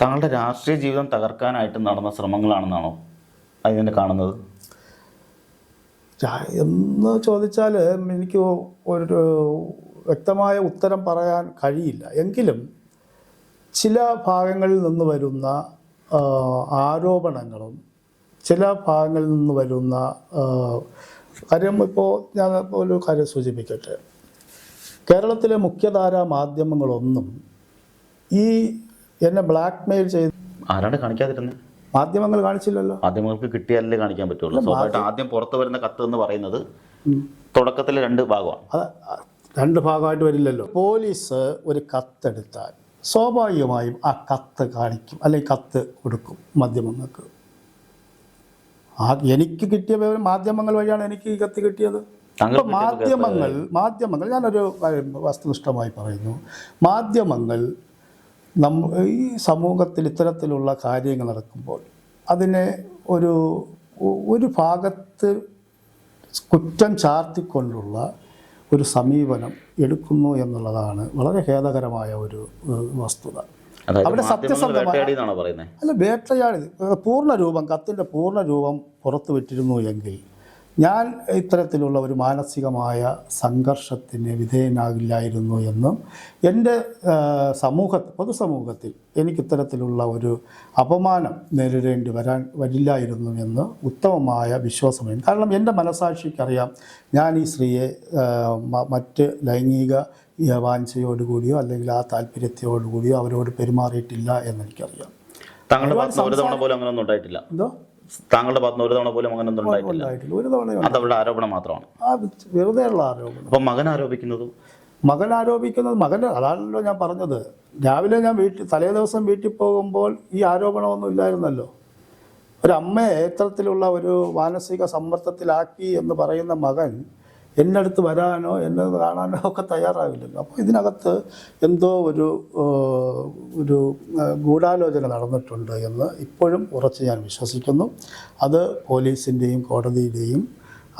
താങ്കളുടെ രാഷ്ട്രീയ ജീവിതം തകർക്കാനായിട്ട് നടന്ന ശ്രമങ്ങളാണെന്നാണോ അതിനെ കാണുന്നത്? എന്ന് ചോദിച്ചാൽ എനിക്ക് ഒരു വ്യക്തമായ ഉത്തരം പറയാൻ കഴിയില്ല. എങ്കിലും ചില ഭാഗങ്ങളിൽ നിന്ന് വരുന്ന ആരോപണങ്ങളും ചില ഭാഗങ്ങളിൽ നിന്ന് വരുന്ന കാര്യം, ഇപ്പോൾ ഞാൻ ഒരു കാര്യം സൂചിപ്പിക്കട്ടെ. കേരളത്തിലെ മുഖ്യധാരാ മാധ്യമങ്ങളൊന്നും ഈ എന്നെ ബ്ലാക്ക് മെയിൽ ചെയ്ത് ആരാണ് കാണിക്കാതിരുന്നത്? മാധ്യമങ്ങൾ കാണിച്ചില്ലല്ലോ. മാധ്യമങ്ങൾക്ക് കിട്ടിയാലേ കാണിക്കാൻ പറ്റുള്ളൂ. സ്വാഭാവികമായിട്ട് ആദ്യം പുറത്തു വരുന്ന കത്ത് എന്ന് പറയുന്നത് തുടക്കത്തിലെ 2 ഭാഗമാണ്. അത് 2 ഭാഗമായിട്ട് വരില്ലല്ലോ. പോലീസ് ഒരു കത്തെടുത്താൽ സ്വാഭാവികമായും ആ കത്ത് കാണിക്കും, അല്ലെങ്കിൽ കത്ത് കൊടുക്കും മാധ്യമങ്ങൾക്ക്. എനിക്ക് കിട്ടിയ മാധ്യമങ്ങൾ വഴിയാണ് എനിക്ക് ഈ കത്ത് കിട്ടിയത്. അപ്പോൾ മാധ്യമങ്ങൾ ഞാനൊരു വസ്തുനിഷ്ഠമായി പറയുന്നു, മാധ്യമങ്ങൾ ഈ സമൂഹത്തിൽ ഇത്തരത്തിലുള്ള കാര്യങ്ങൾ നടക്കുമ്പോൾ അതിനെ ഒരു ഭാഗത്ത് കുറ്റം ചാർത്തിക്കൊണ്ടുള്ള ഒരു സമീപനം എടുക്കുന്നു എന്നുള്ളതാണ് വളരെ ഖേദകരമായ ഒരു വസ്തുത. അവിടെ സത്യസന്ധമായ അല്ല, വേട്ടയാടി പൂർണ്ണരൂപം, കത്തിൻ്റെ പൂർണ്ണരൂപം പുറത്തുവിട്ടിരുന്നു എങ്കിൽ ഞാൻ ഇത്തരത്തിലുള്ള ഒരു മാനസികമായ സംഘർഷത്തിന് വിധേയനാകില്ലായിരുന്നു എന്നും എൻ്റെ പൊതുസമൂഹത്തിൽ എനിക്കിത്തരത്തിലുള്ള ഒരു അപമാനം നേരിടേണ്ടി വരില്ലായിരുന്നു എന്ന് ഉത്തമമായ വിശ്വാസമാണ്. കാരണം എൻ്റെ മനസാക്ഷിക്കറിയാം, ഞാൻ ഈ സ്ത്രീയെ മറ്റ് ലൈംഗിക വാഞ്ചയോടുകൂടിയോ അല്ലെങ്കിൽ ആ താല്പര്യത്തോടുകൂടിയോ അവരോട് പെരുമാറിയിട്ടില്ല എന്നെനിക്കറിയാം. താങ്കളുടെ ഭാഗത്തുനിന്ന് ഒരു തവണ പോലും അങ്ങനെ ഉണ്ടായിട്ടില്ല. അതവരുടെ ആരോപണം മാത്രമാണ്, വെറുതെയുള്ള ആരോപണം. അപ്പം മകൻ ആരോപിക്കുന്നത് മകൻ്റെ അതാണല്ലോ ഞാൻ പറഞ്ഞത്. രാവിലെ ഞാൻ തലേ ദിവസം വീട്ടിൽ പോകുമ്പോൾ ഈ ആരോപണമൊന്നും ഇല്ലായിരുന്നല്ലോ. ഒരമ്മയെ ഇത്തരത്തിലുള്ള ഒരു മാനസിക സമ്മർദ്ദത്തിലാക്കി എന്ന് പറയുന്ന മകൻ എൻ്റെ അടുത്ത് വരാനോ എന്നെ കാണാനോ ഒക്കെ തയ്യാറാവില്ലല്ലോ. അപ്പോൾ ഇതിനകത്ത് എന്തോ ഒരു ഗൂഢാലോചന നടന്നിട്ടുണ്ട് എന്ന് ഇപ്പോഴും ഉറച്ച് ഞാൻ വിശ്വസിക്കുന്നു. അത് പോലീസിൻ്റെയും കോടതിയുടെയും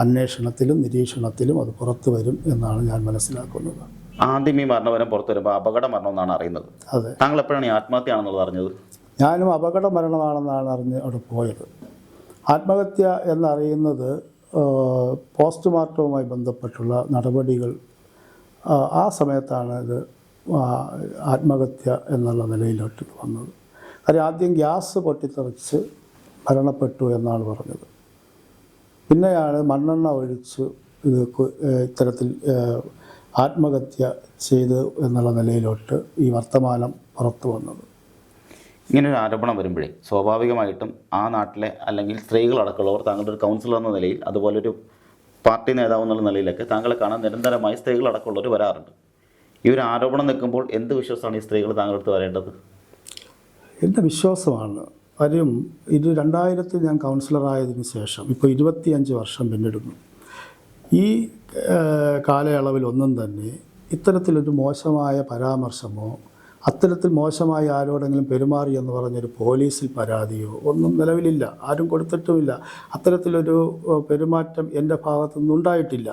അന്വേഷണത്തിലും നിരീക്ഷണത്തിലും അത് പുറത്തു വരും എന്നാണ് ഞാൻ മനസ്സിലാക്കുന്നത്. ആദ്യം ഈ മരണവരം പുറത്തു വരുമ്പോൾ അപകട മരണം എന്നാണ് അറിയുന്നത്. അതെ. താങ്കൾ എപ്പോഴാണ് ഈ ആത്മഹത്യയാണെന്നുള്ളത് അറിഞ്ഞത്? ഞാനും അപകട മരണമാണെന്നാണ് അറിഞ്ഞ് അവിടെ പോയത്. ആത്മഹത്യ എന്നറിയുന്നത് പോസ്റ്റ്മോർട്ടവുമായി ബന്ധപ്പെട്ടുള്ള നടപടികൾ ആ സമയത്താണ് ഇത് ആത്മഹത്യ എന്നുള്ള നിലയിലോട്ട് വന്നത്. കാര്യം ആദ്യം ഗ്യാസ് പൊട്ടിത്തെറിച്ച് മരണപ്പെട്ടു എന്നാണ് പറഞ്ഞത്. പിന്നെയാണ് മണ്ണെണ്ണ ഒഴിച്ച് ഇത് ഇത്തരത്തിൽ ആത്മഹത്യ ചെയ്ത് എന്നുള്ള നിലയിലോട്ട് ഈ വർത്തമാനം പുറത്തു വന്നത്. ഇങ്ങനൊരു ആരോപണം വരുമ്പോഴേ സ്വാഭാവികമായിട്ടും ആ നാട്ടിലെ അല്ലെങ്കിൽ സ്ത്രീകളടക്കമുള്ളവർ താങ്കളുടെ ഒരു കൗൺസിലർ എന്ന നിലയിൽ, അതുപോലെ ഒരു പാർട്ടി നേതാവ് എന്നുള്ള നിലയിലൊക്കെ താങ്കളെ കാണാൻ നിരന്തരമായി സ്ത്രീകളടക്കമുള്ളവർ വരാറുണ്ട്. ഈ ഒരു ആരോപണം നിൽക്കുമ്പോൾ എന്ത് വിശ്വാസമാണ് ഈ സ്ത്രീകൾ താങ്കളുടെ അടുത്ത് വരേണ്ടത്? എൻ്റെ വിശ്വാസമാണ്. കാര്യം ഇത് 2000 ഞാൻ കൗൺസിലറായതിനു ശേഷം ഇപ്പോൾ 25 വർഷം പിന്നിടുന്നു. ഈ കാലയളവിലൊന്നും തന്നെ ഇത്തരത്തിലൊരു മോശമായ പരാമർശമോ അത്തരത്തിൽ മോശമായി ആരോടെങ്കിലും പെരുമാറി എന്ന് പറഞ്ഞൊരു പോലീസിൽ പരാതിയോ ഒന്നും നിലവിലില്ല, ആരും കൊടുത്തിട്ടുമില്ല. അത്തരത്തിലൊരു പെരുമാറ്റം എൻ്റെ ഭാഗത്തു നിന്നുണ്ടായിട്ടില്ല.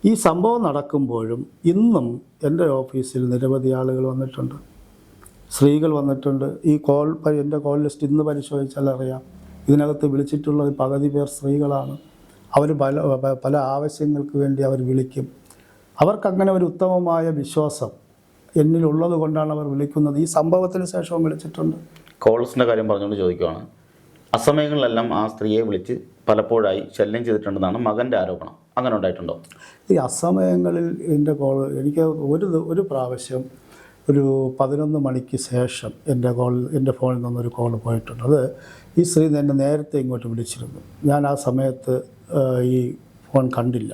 ഈ സംഭവം നടക്കുമ്പോഴും ഇന്നും എൻ്റെ ഓഫീസിൽ നിരവധി ആളുകൾ വന്നിട്ടുണ്ട്, സ്ത്രീകൾ വന്നിട്ടുണ്ട്. ഈ എൻ്റെ കോൾ ലിസ്റ്റ് ഇന്ന് പരിശോധിച്ചാൽ അറിയാം, ഇതിനകത്ത് വിളിച്ചിട്ടുള്ളത് പകുതി പേർ സ്ത്രീകളാണ്. അവർ പല ആവശ്യങ്ങൾക്ക് വേണ്ടി അവർ വിളിക്കും. അവർക്കങ്ങനെ ഒരു ഉത്തമമായ വിശ്വാസം എന്നിലുള്ളത് കൊണ്ടാണ് അവർ വിളിക്കുന്നത്. ഈ സംഭവത്തിന് ശേഷവും വിളിച്ചിട്ടുണ്ട്. കോൾസിൻ്റെ കാര്യം പറഞ്ഞുകൊണ്ട് ചോദിക്കുകയാണ്, അസമയങ്ങളിലെല്ലാം ആ സ്ത്രീയെ വിളിച്ച് പലപ്പോഴായി ശല്യം ചെയ്തിട്ടുണ്ടെന്നാണ് മകൻ്റെ ആരോപണം. അങ്ങനെ ഉണ്ടായിട്ടുണ്ടോ? ഈ അസമയങ്ങളിൽ എൻ്റെ എനിക്ക് ഒരു പ്രാവശ്യം ഒരു 11 മണിക്ക് ശേഷം എൻ്റെ ഫോണിൽ നിന്നൊരു കോൾ പോയിട്ടുണ്ട്. അത് ഈ സ്ത്രീ എന്നെ നേരത്തെ ഇങ്ങോട്ട് വിളിച്ചിരുന്നു. ഞാൻ ആ സമയത്ത് ഈ ഫോൺ കണ്ടില്ല.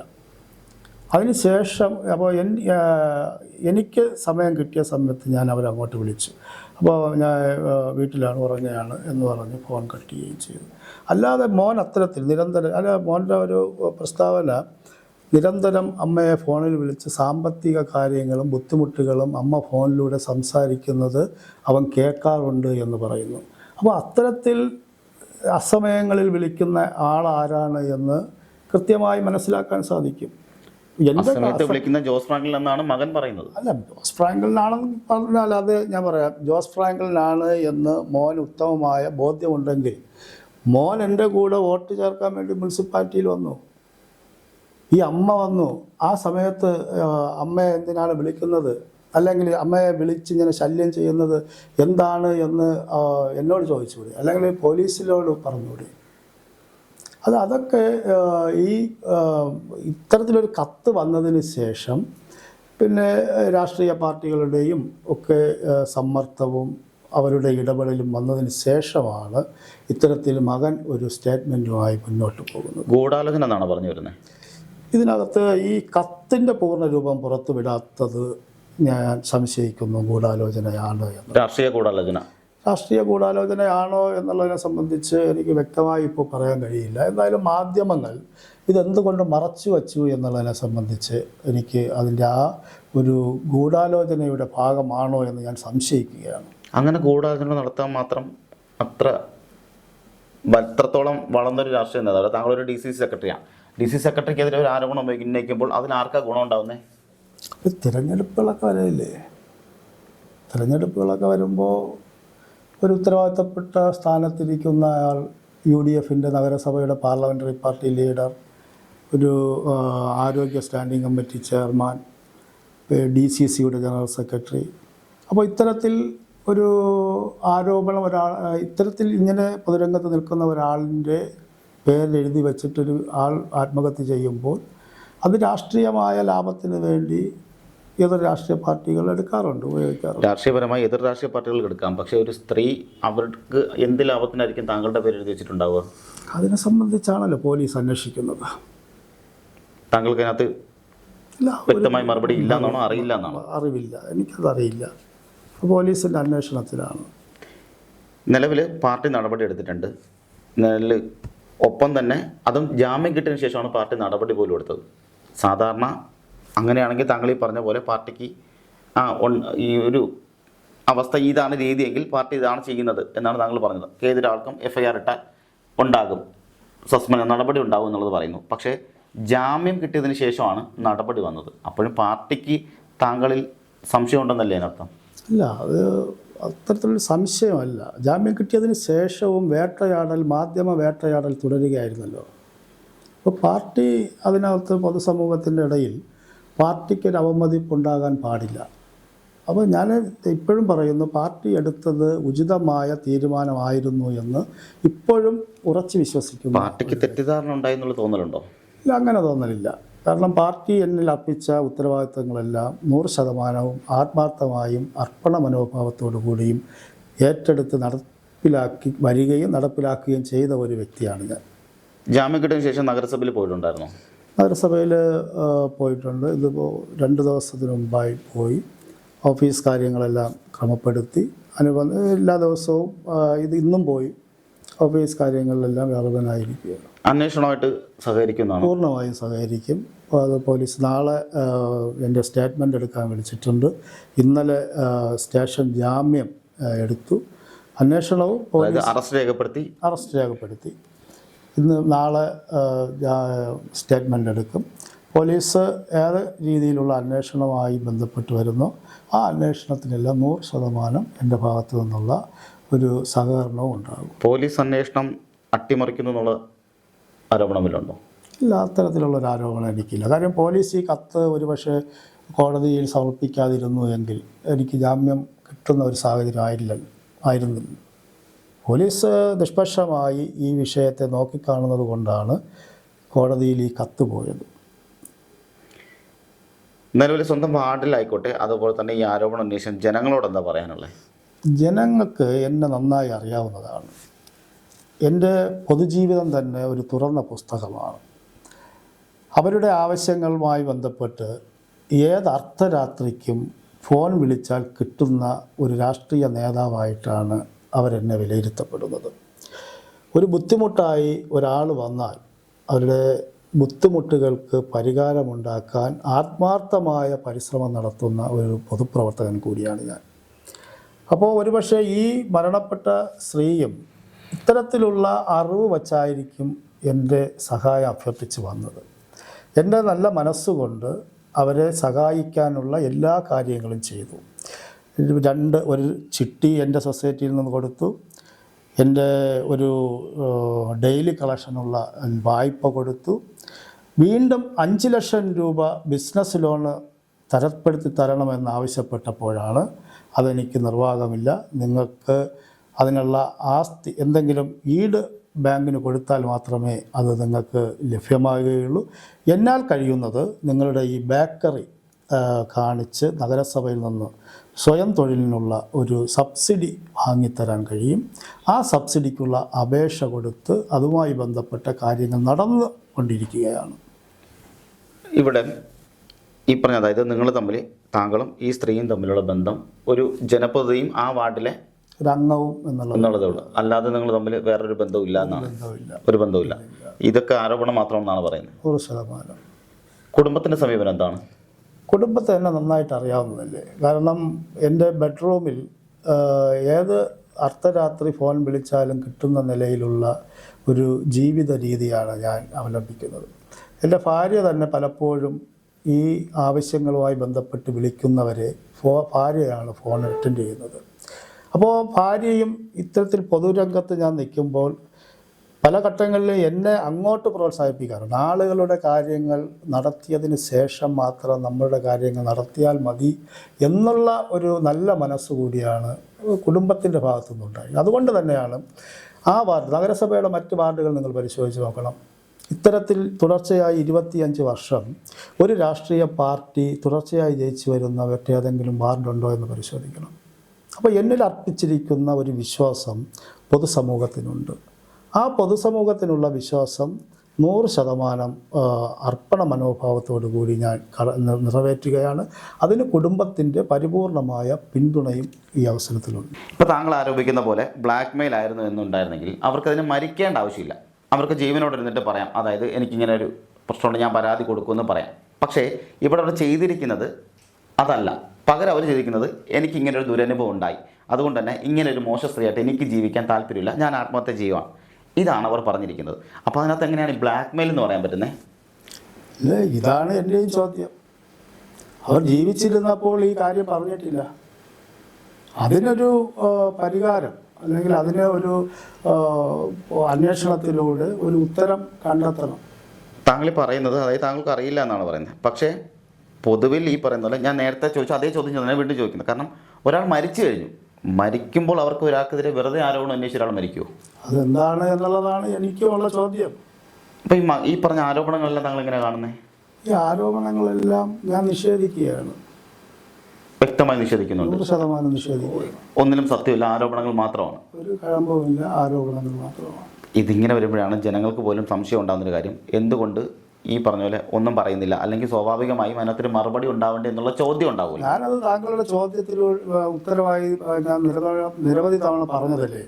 അതിനുശേഷം അപ്പോൾ എനിക്ക് സമയം കിട്ടിയ സമയത്ത് ഞാൻ അവരങ്ങോട്ട് വിളിച്ചു. അപ്പോൾ ഞാൻ വീട്ടിലാണ്, ഉറങ്ങുകയാണ് എന്ന് പറഞ്ഞ് ഫോൺ കട്ട് ചെയ്യുകയും ചെയ്തു. അല്ലാതെ മോൻ അത്തരത്തിൽ നിരന്തരം മോൻ്റെ ഒരു പ്രസ്താവന, നിരന്തരം അമ്മയെ ഫോണിൽ വിളിച്ച് സാമ്പത്തിക കാര്യങ്ങളും ബുദ്ധിമുട്ടുകളും അമ്മ ഫോണിലൂടെ സംസാരിക്കുന്നത് അവൻ കേൾക്കാറുണ്ട് എന്ന് പറയുന്നു. അപ്പോൾ അത്തരത്തിൽ അസമയങ്ങളിൽ വിളിക്കുന്ന ആളാരാണ് എന്ന് കൃത്യമായി മനസ്സിലാക്കാൻ സാധിക്കും. എൻ്റെ സമയത്ത് വിളിക്കുന്ന ജോസ് ഫ്രാങ്കിൾ എന്നാണ് മകൻ പറയുന്നത്. അല്ല, ജോസ് ഫ്രാങ്കിളിനാണെന്ന് പറഞ്ഞാൽ അത് ഞാൻ പറയാം, ജോസ് ഫ്രാങ്കിളിനാണ് എന്ന് മോൻ ഉത്തമമായ ബോധ്യമുണ്ടെങ്കിൽ മോൻ എൻ്റെ കൂടെ വോട്ട് ചേർക്കാൻ വേണ്ടി മുനിസിപ്പാലിറ്റിയിൽ വന്നു. ഈ അമ്മ വന്നു. ആ സമയത്ത് അമ്മയെ എന്തിനാണ് വിളിക്കുന്നത്, അല്ലെങ്കിൽ അമ്മയെ വിളിച്ച് ഇങ്ങനെ ശല്യം ചെയ്യുന്നത് എന്താണ് എന്ന് എന്നോട് ചോദിച്ചുകൂടി, അല്ലെങ്കിൽ പോലീസിനോട് പറഞ്ഞുകൂടി. അതൊക്കെ ഈ ഇത്തരത്തിലൊരു കത്ത് വന്നതിന് ശേഷം പിന്നെ രാഷ്ട്രീയ പാർട്ടികളുടെയും ഒക്കെ സമ്മർദ്ദവും അവരുടെ ഇടപെടലും വന്നതിന് ശേഷമാണ് ഇത്തരത്തിൽ മകൻ ഒരു സ്റ്റേറ്റ്മെൻറ്റുമായി മുന്നോട്ട് പോകുന്നത്. ഗൂഢാലോചന എന്നാണ് പറഞ്ഞു വരുന്നത്. ഇതിനകത്ത് ഈ കത്തിൻ്റെ പൂർണ്ണ രൂപം പുറത്തു വിടാത്തത് ഞാൻ സംശയിക്കുന്നു ഗൂഢാലോചനയാണ് എന്ന്. രാഷ്ട്രീയ ഗൂഢാലോചനയാണോ എന്നുള്ളതിനെ സംബന്ധിച്ച് എനിക്ക് വ്യക്തമായി ഇപ്പോൾ പറയാൻ കഴിയില്ല. എന്തായാലും മാധ്യമങ്ങൾ ഇതെന്തുകൊണ്ട് മറച്ചു വച്ചു എന്നുള്ളതിനെ സംബന്ധിച്ച് എനിക്ക് അതിൻ്റെ ആ ഒരു ഗൂഢാലോചനയുടെ ഭാഗമാണോ എന്ന് ഞാൻ സംശയിക്കുകയാണ്. അങ്ങനെ ഗൂഢാലോചന നടത്താൻ മാത്രം അത്രത്തോളം വളർന്നൊരു രാഷ്ട്രീയ നേതാവ് താങ്കളൊരു DCC സെക്രട്ടറിയാണ്. DCC സെക്രട്ടറിക്കെതിരെ ഒരു ആരോപണം ഉന്നയിക്കുമ്പോൾ അതിനാർക്കാ ഗുണം ഉണ്ടാവുന്നത്? തിരഞ്ഞെടുപ്പുകളൊക്കെ വരയില്ലേ? തിരഞ്ഞെടുപ്പുകളൊക്കെ വരുമ്പോൾ ഒരു ഉത്തരവാദിത്തപ്പെട്ട സ്ഥാനത്തിരിക്കുന്ന ആൾ, UDFൻ്റെ നഗരസഭയുടെ പാർലമെൻ്ററി പാർട്ടി ലീഡർ, ഒരു ആരോഗ്യ സ്റ്റാൻഡിംഗ് കമ്മിറ്റി ചെയർമാൻ, DCCയുടെ ജനറൽ സെക്രട്ടറി. അപ്പോൾ ഇത്തരത്തിൽ ഒരു ആരോപണം ഇത്തരത്തിൽ ഇങ്ങനെ പൊതുരംഗത്ത് നിൽക്കുന്ന ഒരാളിൻ്റെ പേരെഴുതി വെച്ചിട്ടൊരു ആൾ ആത്മഹത്യ ചെയ്യുമ്പോൾ അത് രാഷ്ട്രീയമായ ലാഭത്തിന് വേണ്ടി എതിർ രാഷ്ട്രീയ പാർട്ടികൾ ഉപയോഗിക്കാറുണ്ട്. രാഷ്ട്രീയപരമായി എതിർ രാഷ്ട്രീയ പാർട്ടികൾ എടുക്കാം, പക്ഷേ ഒരു സ്ത്രീ അവർക്ക് എന്ത് ലാഭത്തിനായിരിക്കും താങ്കളുടെ പേര് എഴുതി വെച്ചിട്ടുണ്ടാവുക? അതിനെ സംബന്ധിച്ചാണല്ലോ പോലീസ് അന്വേഷിക്കുന്നത്. താങ്കൾക്ക് അതിനകത്ത് വ്യക്തമായി മറുപടി ഇല്ല എന്നാണോ? അറിയില്ല എന്നാണോ? അറിവില്ല, എനിക്കതറിയില്ല. പോലീസിൻ്റെ അന്വേഷണത്തിലാണ്. നിലവിൽ പാർട്ടി നടപടി എടുത്തിട്ടുണ്ട്. ഒപ്പം തന്നെ അതും ജാമ്യം കിട്ടിയതിന് ശേഷമാണ് പാർട്ടി നടപടി പോലും എടുത്തത്. സാധാരണ അങ്ങനെയാണെങ്കിൽ താങ്കൾ ഈ പറഞ്ഞ പോലെ പാർട്ടിക്ക് ഈ ഒരു അവസ്ഥ ഇതാണ് രീതിയെങ്കിൽ പാർട്ടി ഇതാണ് ചെയ്യുന്നത് എന്നാണ് താങ്കൾ പറഞ്ഞത്. ഏതൊരാൾക്കും FIR ഇട്ടാൽ ഉണ്ടാകും, സസ്പെൻഷൻ നടപടി ഉണ്ടാകും എന്നുള്ളത് പറയുന്നു. പക്ഷേ ജാമ്യം കിട്ടിയതിന് ശേഷമാണ് നടപടി വന്നത്. അപ്പോഴും പാർട്ടിക്ക് താങ്കളിൽ സംശയം ഉണ്ടെന്നല്ലേ അതിനർത്ഥം? ഇല്ല, അത് അത്തരത്തിലൊരു സംശയമല്ല. ജാമ്യം കിട്ടിയതിന് ശേഷവും മാധ്യമ വേട്ടയാടൽ തുടരുകയായിരുന്നല്ലോ. അപ്പോൾ പാർട്ടി അതിനകത്ത് പൊതുസമൂഹത്തിൻ്റെ ഇടയിൽ പാർട്ടിക്കൊരു അവമതിപ്പുണ്ടാകാൻ പാടില്ല. അപ്പോൾ ഞാൻ ഇപ്പോഴും പറയുന്നു, പാർട്ടി എടുത്തത് ഉചിതമായ തീരുമാനമായിരുന്നു എന്ന് ഇപ്പോഴും ഉറച്ചു വിശ്വസിക്കുന്നു. പാർട്ടിക്ക് തെറ്റിദ്ധാരണ ഉണ്ടായി എന്നുള്ള തോന്നലുണ്ടോ? ഇല്ല, അങ്ങനെ തോന്നലില്ല. കാരണം പാർട്ടി എന്നിൽ അർപ്പിച്ച ഉത്തരവാദിത്തങ്ങളെല്ലാം 100% ആത്മാർത്ഥമായും അർപ്പണ മനോഭാവത്തോടു കൂടിയും ഏറ്റെടുത്ത് നടപ്പിലാക്കുകയും ചെയ്ത ഒരു വ്യക്തിയാണ് ഞാൻ. ജാമ്യം കിട്ടിയതിന് ശേഷം നഗരസഭയിൽ പോയിട്ടുണ്ടായിരുന്നോ? നഗരസഭയിൽ പോയിട്ടുണ്ട്. ഇതിപ്പോൾ 2 ദിവസത്തിന് മുമ്പായി പോയി ഓഫീസ് കാര്യങ്ങളെല്ലാം ക്രമപ്പെടുത്തി എല്ലാ ദിവസവും ഇന്നും പോയി ഓഫീസ് കാര്യങ്ങളിലെല്ലാം വ്യാപകനായിരിക്കുകയാണ്. അന്വേഷണമായിട്ട് സഹകരിക്കുന്നതാണ്? പൂർണ്ണമായും സഹകരിക്കും. അത് പോലീസ് നാളെ എൻ്റെ സ്റ്റേറ്റ്മെൻ്റ് എടുക്കാൻ വിളിച്ചിട്ടുണ്ട്. ഇന്നലെ സ്റ്റേഷൻ ജാമ്യം എടുത്തു. അന്വേഷണവും അറസ്റ്റ് രേഖപ്പെടുത്തി നാളെ സ്റ്റേറ്റ്മെൻ്റ് എടുക്കും. പോലീസ് ഏത് രീതിയിലുള്ള അന്വേഷണവുമായി ബന്ധപ്പെട്ട് വരുന്നോ ആ അന്വേഷണത്തിനെല്ലാം 100% എൻ്റെ ഭാഗത്തു നിന്നുള്ള ഒരു സഹകരണവും ഉണ്ടാകും. പോലീസ് അന്വേഷണം അട്ടിമറിക്കുന്നു എന്നുള്ള ആരോപണമില്ലുണ്ടോ? ഇല്ല, അത്തരത്തിലുള്ളൊരു ആരോപണം എനിക്കില്ല. കാര്യം പോലീസ് ഈ കത്ത് ഒരുപക്ഷെ കോടതിയിൽ സമർപ്പിക്കാതിരുന്നു എങ്കിൽ എനിക്ക് ജാമ്യം കിട്ടുന്ന ഒരു സാഹചര്യം ആയിരുന്നില്ല. പോലീസ് നിഷ്പക്ഷമായി ഈ വിഷയത്തെ നോക്കിക്കാണുന്നത് കൊണ്ടാണ് കോടതിയിൽ ഈ കത്ത് പോയത്. നിലവിൽ സ്വന്തം വാർഡിലായിക്കോട്ടെ, അതുപോലെ തന്നെ ഈ ആരോപണം അന്വേഷണം ജനങ്ങളോട് എന്താ പറയാനുള്ളത്? ജനങ്ങൾക്ക് എന്നെ നന്നായി അറിയാവുന്നതാണ്. എൻ്റെ പൊതുജീവിതം തന്നെ ഒരു തുറന്ന പുസ്തകമാണ്. അവരുടെ ആവശ്യങ്ങളുമായി ബന്ധപ്പെട്ട് ഏത് അർദ്ധരാത്രിക്കും ഫോൺ വിളിച്ചാൽ കിട്ടുന്ന ഒരു രാഷ്ട്രീയ നേതാവായിട്ടാണ് അവരെന്നെ വിലയിരുത്തപ്പെടുന്നത്. ഒരു ബുദ്ധിമുട്ടായി ഒരാൾ വന്നാൽ അവരുടെ ബുദ്ധിമുട്ടുകൾക്ക് പരിഹാരമുണ്ടാക്കാൻ ആത്മാർത്ഥമായ പരിശ്രമം നടത്തുന്ന ഒരു പൊതുപ്രവർത്തകൻ കൂടിയാണ് ഞാൻ. അപ്പോൾ ഒരുപക്ഷെ ഈ മരണപ്പെട്ട സ്ത്രീയും ഇത്തരത്തിലുള്ള അറിവ് വച്ചായിരിക്കും എൻ്റെ സഹായം അഭ്യർത്ഥിച്ച് വന്നത്. എൻ്റെ നല്ല മനസ്സുകൊണ്ട് അവരെ സഹായിക്കാനുള്ള എല്ലാ കാര്യങ്ങളും ചെയ്തു. ഒരു ചിട്ടി എൻ്റെ സൊസൈറ്റിയിൽ നിന്ന് കൊടുത്തു. എൻ്റെ ഒരു ഡെയിലി കളക്ഷനുള്ള വായ്പ കൊടുത്തു. വീണ്ടും 5 ലക്ഷം രൂപ ബിസിനസ് ലോണ് തരപ്പെടുത്തി തരണമെന്ന് ആവശ്യപ്പെട്ടപ്പോഴാണ് അതെനിക്ക് നിർവാഹമില്ല, നിങ്ങൾക്ക് അതിനുള്ള ആസ്തി എന്തെങ്കിലും ഈട് ബാങ്കിന് കൊടുത്താൽ മാത്രമേ അത് നിങ്ങൾക്ക് ലഭ്യമാകുകയുള്ളൂ. എന്നാൽ കഴിയുന്നത് നിങ്ങളുടെ ഈ ബേക്കറി കാണിച്ച് നഗരസഭയിൽ നിന്ന് സ്വയം തൊഴിലിനുള്ള ഒരു സബ്സിഡി വാങ്ങിത്തരാൻ കഴിയും. ആ സബ്സിഡിക്കുള്ള അപേക്ഷ കൊടുത്ത് അതുമായി ബന്ധപ്പെട്ട കാര്യങ്ങൾ നടന്നു കൊണ്ടിരിക്കുകയാണ്. ഇവിടെ ഈ പറഞ്ഞ, അതായത് നിങ്ങൾ തമ്മിൽ, താങ്കളും ഈ സ്ത്രീയും തമ്മിലുള്ള ബന്ധം ഒരു ജനപ്രതിയും ആ വാർഡിലെ ഒരു അംഗവും എന്നുള്ളതേ ഉള്ളൂ, അല്ലാതെ നിങ്ങൾ തമ്മിൽ വേറൊരു ബന്ധവും ഇല്ല എന്നാണ്. ഒരു ബന്ധവുമില്ല. ഇതൊക്കെ ആരോപണം മാത്രമെന്നാണ് പറയുന്നത്. 100%. കുടുംബത്തിൻ്റെ സമീപനം എന്താണ്? കുടുംബത്തെ തന്നെ നന്നായിട്ട് അറിയാവുന്നതല്ലേ. കാരണം എൻ്റെ ബെഡ്റൂമിൽ ഏത് അർദ്ധരാത്രി ഫോൺ വിളിച്ചാലും കിട്ടുന്ന നിലയിലുള്ള ഒരു ജീവിത രീതിയാണ് ഞാൻ അവലംബിക്കുന്നത്. എൻ്റെ ഭാര്യ തന്നെ പലപ്പോഴും ഈ ആവശ്യങ്ങളുമായി ബന്ധപ്പെട്ട് വിളിക്കുന്നവരെ ഭാര്യയാണ് ഫോൺ അറ്റൻഡ് ചെയ്യുന്നത്. അപ്പോൾ ഭാര്യയും ഇത്തരത്തിൽ പൊതുരംഗത്ത് ഞാൻ നിൽക്കുമ്പോൾ പല ഘട്ടങ്ങളിലും എന്നെ അങ്ങോട്ട് പ്രോത്സാഹിപ്പിക്കാറുണ്ട്. ആളുകളുടെ കാര്യങ്ങൾ നടത്തിയതിന് ശേഷം മാത്രം നമ്മളുടെ കാര്യങ്ങൾ നടത്തിയാൽ മതി എന്നുള്ള ഒരു നല്ല മനസ്സുകൂടിയാണ് കുടുംബത്തിൻ്റെ ഭാഗത്തു നിന്നുണ്ടായി. അതുകൊണ്ട് തന്നെയാണ് ആ വാർഡ്, നഗരസഭയുടെ മറ്റ് വാർഡുകൾ നിങ്ങൾ പരിശോധിച്ച് നോക്കണം. ഇത്തരത്തിൽ തുടർച്ചയായി 25 വർഷം ഒരു രാഷ്ട്രീയ പാർട്ടി തുടർച്ചയായി ജയിച്ചു വരുന്ന മറ്റേതെങ്കിലും വാർഡുണ്ടോ എന്ന് പരിശോധിക്കണം. അപ്പോൾ എന്നിൽ അർപ്പിച്ചിരിക്കുന്ന ഒരു വിശ്വാസം പൊതുസമൂഹത്തിനുണ്ട്. ആ പൊതുസമൂഹത്തിനുള്ള വിശ്വാസം 100% അർപ്പണ മനോഭാവത്തോടു കൂടി ഞാൻ നിറവേറ്റുകയാണ്. അതിന് കുടുംബത്തിൻ്റെ പരിപൂർണമായ പിന്തുണയും ഈ അവസരത്തിലുണ്ട്. ഇപ്പോൾ താങ്കൾ ആരോപിക്കുന്ന പോലെ ബ്ലാക്ക് മെയിൽ ആയിരുന്നു എന്നുണ്ടായിരുന്നെങ്കിൽ അവർക്കതിന് മരിക്കേണ്ട ആവശ്യമില്ല. അവർക്ക് ജീവനോട് ഇരുന്നിട്ട് പറയാം, അതായത് എനിക്കിങ്ങനെ ഒരു പ്രശ്നമുണ്ട്, ഞാൻ പരാതി കൊടുക്കുമെന്ന് പറയാം. പക്ഷേ ഇവിടെ അവർ ചെയ്തിരിക്കുന്നത് അതല്ല. പകരം അവർ ചെയ്തിരിക്കുന്നത്, എനിക്കിങ്ങനെ ഒരു ദുരനുഭവം ഉണ്ടായി, അതുകൊണ്ട് തന്നെ ഇങ്ങനെ ഒരു മോശ സ്ത്രീയായിട്ട് എനിക്ക് ജീവിക്കാൻ താല്പര്യമില്ല, ഞാൻ ആത്മഹത്യ ചെയ്യുവാണ്. ഇതാണ് അവർ പറഞ്ഞിരിക്കുന്നത്. അപ്പോൾ അതിനകത്ത് എങ്ങനെയാണ് ഈ ബ്ലാക്ക് മെയിൽ എന്ന് പറയാൻ പറ്റുന്നത്? ഇതാണ് എൻ്റെയും ചോദ്യം. അവർ ജീവിച്ചിരുന്നപ്പോൾ ഈ കാര്യം പറഞ്ഞിട്ടില്ല. അതിനൊരു പരിഹാരം അല്ലെങ്കിൽ അതിന് ഒരു അന്വേഷണത്തിലൂടെ ഒരു ഉത്തരം കണ്ടെത്തണം. താങ്കൾ പറയുന്നത്, അതായത് താങ്കൾക്ക് അറിയില്ല എന്നാണ് പറയുന്നത്. പക്ഷേ പൊതുവിൽ ഈ പറയുന്ന പോലെ ഞാൻ നേരത്തെ ചോദിച്ചു അതേ ചോദ്യം തന്നെ വീണ്ടും ചോദിക്കുന്നത്. കാരണം ഒരാൾ മരിച്ചു കഴിഞ്ഞു, മരിക്കുമ്പോൾ അവർക്ക് ഒരാൾക്കെതിരെ വെറുതെ ആരോപണം അന്വേഷിച്ച ഒരാൾ മരിക്കുമോ? അതെന്താണ് എന്നുള്ളതാണ് എനിക്കുള്ള ചോദ്യം. അപ്പം ഈ പറഞ്ഞ ആരോപണങ്ങളെല്ലാം താങ്കൾ എങ്ങനെയാണ് കാണുന്നത്? ഈ ആരോപണങ്ങളെല്ലാം ഞാൻ നിഷേധിക്കുകയാണ്. വ്യക്തമായി നിഷേധിക്കുന്നുണ്ട്. 100% നിഷേധിക്കുകയാണ്. ഒന്നിലും സത്യമില്ല, ആരോപണങ്ങൾ മാത്രമാണ്. ഒരു കഴമ്പുമില്ല, ആരോപണങ്ങൾ മാത്രമാണ്. ഇതിങ്ങനെ വരുമ്പോഴാണ് ജനങ്ങൾക്ക് പോലും സംശയം ഉണ്ടാകുന്നൊരു കാര്യം. എന്തുകൊണ്ട് ഈ പറഞ്ഞ പോലെ ഒന്നും പറയുന്നില്ല, അല്ലെങ്കിൽ സ്വാഭാവികമായും അതിനകത്തൊരു മറുപടി ഉണ്ടാവേണ്ടി എന്നുള്ള ചോദ്യം ഉണ്ടാവില്ല. ഞാനത് താങ്കളുടെ ചോദ്യത്തിൽ ഉത്തരവായി ഞാൻ നിരവധി തവണ പറഞ്ഞതല്ലേ.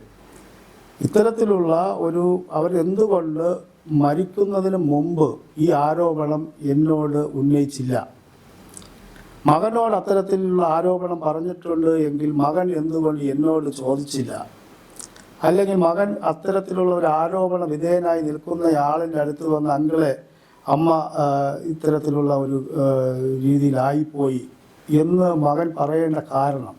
ഇത്തരത്തിലുള്ള ഒരു അവരെന്തുകൊണ്ട് മരിക്കുന്നതിന് മുമ്പ് ഈ ആരോപണം എന്നോട് ഉന്നയിച്ചില്ല? മകനോട് അത്തരത്തിലുള്ള ആരോപണം പറഞ്ഞിട്ടുണ്ട് എങ്കിൽ മകൻ എന്തുകൊണ്ട് എന്നോട് ചോദിച്ചില്ല? അല്ലെങ്കിൽ മകൻ അത്തരത്തിലുള്ള ഒരു ആരോപണ വിധേയനായി നിൽക്കുന്നയാളിൻ്റെ അടുത്ത് വന്ന് അങ്കിളെ, അമ്മ ഇത്തരത്തിലുള്ള ഒരു രീതിയിലായിപ്പോയി എന്ന് മകൻ പറയേണ്ട കാരണം,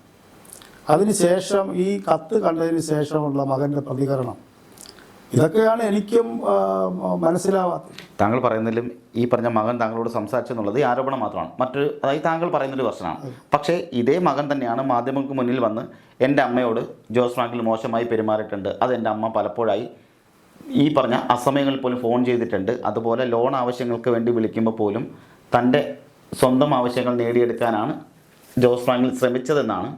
അതിനുശേഷം ഈ കത്ത് കണ്ടതിന് ശേഷമുള്ള മകൻ്റെ പ്രതികരണം, ഇതൊക്കെയാണ് എനിക്കും മനസ്സിലാവാത്തത്. താങ്കൾ പറയുന്നതിലും ഈ പറഞ്ഞ മകൻ താങ്കളോട് സംസാരിച്ചെന്നുള്ളത് ഈ ആരോപണം മാത്രമാണ്. മറ്റൊരു, അതായത് താങ്കൾ പറയുന്നൊരു പ്രശ്നമാണ്. പക്ഷേ ഇതേ മകൻ തന്നെയാണ് മാധ്യമങ്ങൾക്ക് മുന്നിൽ വന്ന് എൻ്റെ അമ്മയോട് ജോസ് ഫ്രാങ്കിൽ മോശമായി പെരുമാറിയിട്ടുണ്ട്, അത് എൻ്റെ അമ്മ പലപ്പോഴായി ഈ പറഞ്ഞ അസമയങ്ങളിൽ പോലും ഫോൺ ചെയ്തിട്ടുണ്ട്, അതുപോലെ ലോൺ ആവശ്യങ്ങൾക്ക് വേണ്ടി വിളിക്കുമ്പോൾ പോലും തൻ്റെ സ്വന്തം ആവശ്യങ്ങൾ നേടിയെടുക്കാനാണ് ജോസ് ഫ്രാങ്കിൽ ശ്രമിച്ചതെന്നാണ്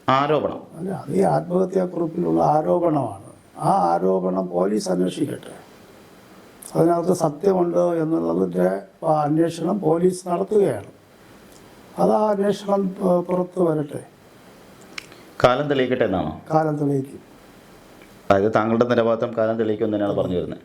ആരോപണം. അല്ല, അത് ഈ ആത്മഹത്യാക്കുറിപ്പിലുള്ള ആരോപണമാണ്. ആ ആരോപണം പോലീസ് അന്വേഷിക്കട്ടെ. അതിനകത്ത് സത്യമുണ്ടോ എന്നുള്ളതിൻ്റെ അന്വേഷണം പോലീസ് നടത്തുകയാണ്. അത് ആ അന്വേഷണം പുറത്ത് വരട്ടെ, കാലം തെളിയിക്കട്ടെ എന്നാണോ? കാലം തെളിയിക്കും. അതായത് താങ്കളുടെ നിലപാത്രം കാലം തെളിയിക്കും തന്നെയാണ് പറഞ്ഞു വരുന്നത്.